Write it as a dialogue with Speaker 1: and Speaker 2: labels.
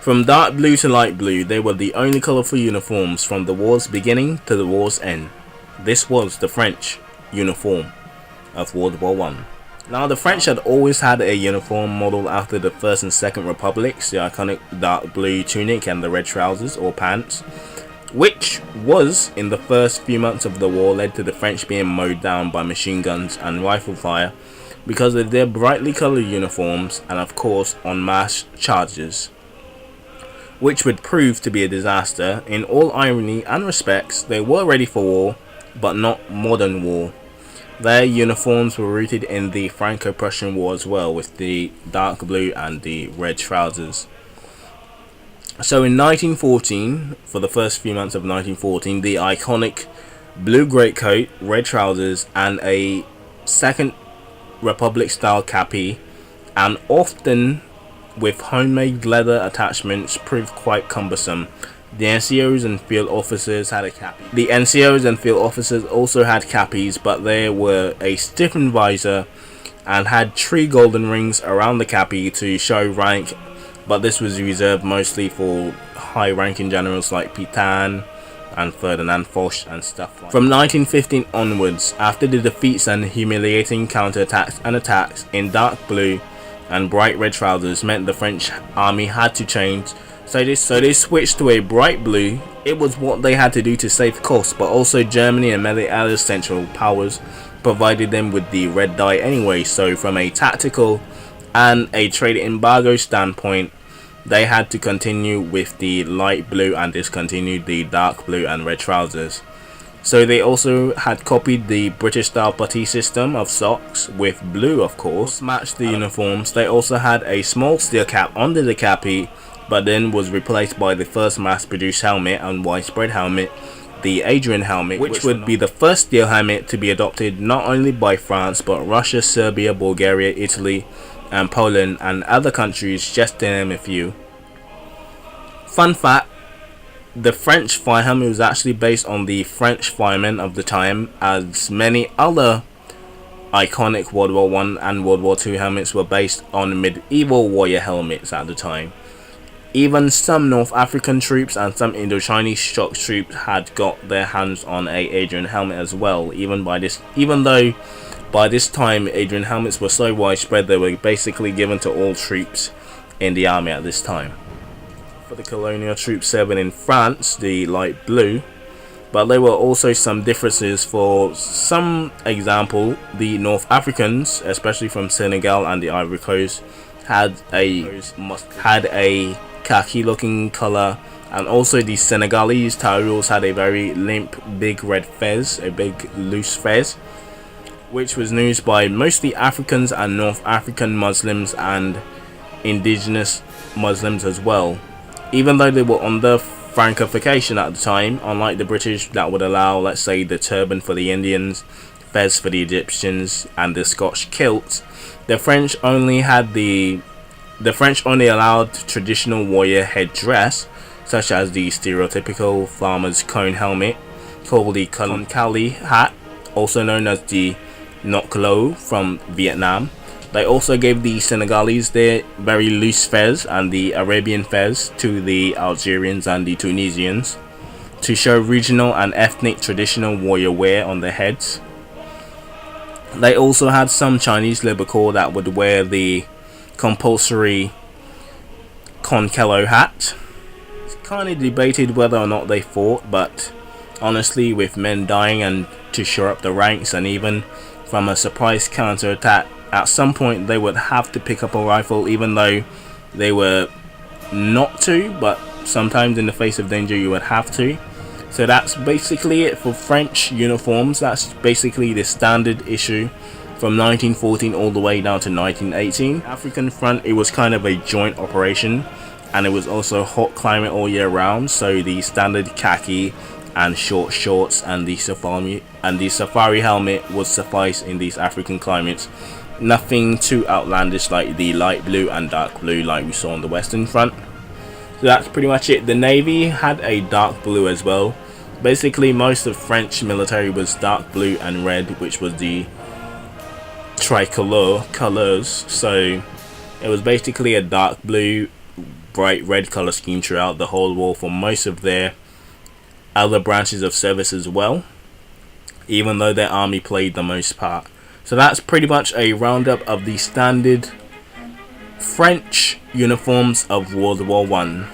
Speaker 1: From dark blue to light blue, they were the only colourful uniforms from the war's beginning to the war's end. This was the French uniform of World War I. Now, the French had always had a uniform modelled after the First and Second Republics, the iconic dark blue tunic and the red trousers or pants, which was, in the first few months of the war, led to the French being mowed down by machine guns and rifle fire because of their brightly coloured uniforms and, of course, en masse charges, which would prove to be a disaster. In all irony and respects, they were ready for war, but not modern war. Their uniforms were rooted in the Franco-Prussian War as well, with the dark blue and the red trousers. So in 1914, for the first few months of 1914, the iconic blue greatcoat, red trousers, and a Second Republic style cappy, and often with homemade leather attachments, proved quite cumbersome. The NCOs and field officers had a cappy. The NCOs and field officers also had cappies, but they were a stiffened visor and had 3 golden rings around the cappy to show rank, but this was reserved mostly for high-ranking generals like Pétain and Ferdinand Foch and stuff like that. From 1915 onwards, after the defeats and humiliating counterattacks and attacks in dark blue and bright red trousers meant the French army had to change. So they switched to a bright blue. It was what they had to do to save costs, but also Germany and many other Central Powers provided them with the red dye anyway. So from a tactical and a trade embargo standpoint, they had to continue with the light blue and discontinued the dark blue and red trousers. So they also had copied the British style putty system of socks with blue, of course, matched the uniforms. They also had a small steel cap under the cappy, but then was replaced by the first mass-produced helmet and widespread helmet, the Adrian helmet, which would be the first steel helmet to be adopted not only by France but Russia, Serbia, Bulgaria, Italy and Poland and other countries, just to name a few. Fun fact, the French fire helmet was actually based on the French firemen of the time, as many other iconic World War I and World War II helmets were based on medieval warrior helmets at the time. Even some North African troops and some Indo-Chinese shock troops had got their hands on a Adrian helmet as well, even though by this time Adrian helmets were so widespread they were basically given to all troops in the army at this time. For the colonial troops serving in France, the light blue, but there were also some differences. For some example, the North Africans, especially from Senegal and the Ivory Coast, had a khaki looking color, and also the Senegalese Tauruls had a very limp big red fez, a big loose fez, which was used by mostly Africans and North African Muslims and indigenous Muslims as well. Even though they were under Francofication at the time, unlike the British that would allow, let's say, the turban for the Indians, fez for the Egyptians and the Scotch kilt, the French only allowed traditional warrior headdress, such as the stereotypical farmer's cone helmet called the Concali hat, also known as the Nok Lo from Vietnam. They also gave the Senegalese their very loose fez and the Arabian fez to the Algerians and the Tunisians to show regional and ethnic traditional warrior wear on their heads. They also had some Chinese labor corps that would wear the compulsory Concalo hat. It's kind of debated whether or not they fought, but honestly, with men dying and to shore up the ranks, and even from a surprise counterattack, at some point they would have to pick up a rifle, even though they were not to, but sometimes in the face of danger you would have to. So that's basically it for French uniforms. That's basically the standard issue from 1914 all the way down to 1918. African front, it was kind of a joint operation, and it was also hot climate all year round, so the standard khaki and short shorts and the safari helmet would suffice in these African climates. Nothing too outlandish like the light blue and dark blue like we saw on the Western front. So that's pretty much it. The Navy had a dark blue as well. Basically most of French military was dark blue and red, which was the tricolor colors. So it was basically a dark blue bright red color scheme throughout the whole war for most of their other branches of service as well, even though their army played the most part. So that's pretty much a roundup of the standard French uniforms of World War One.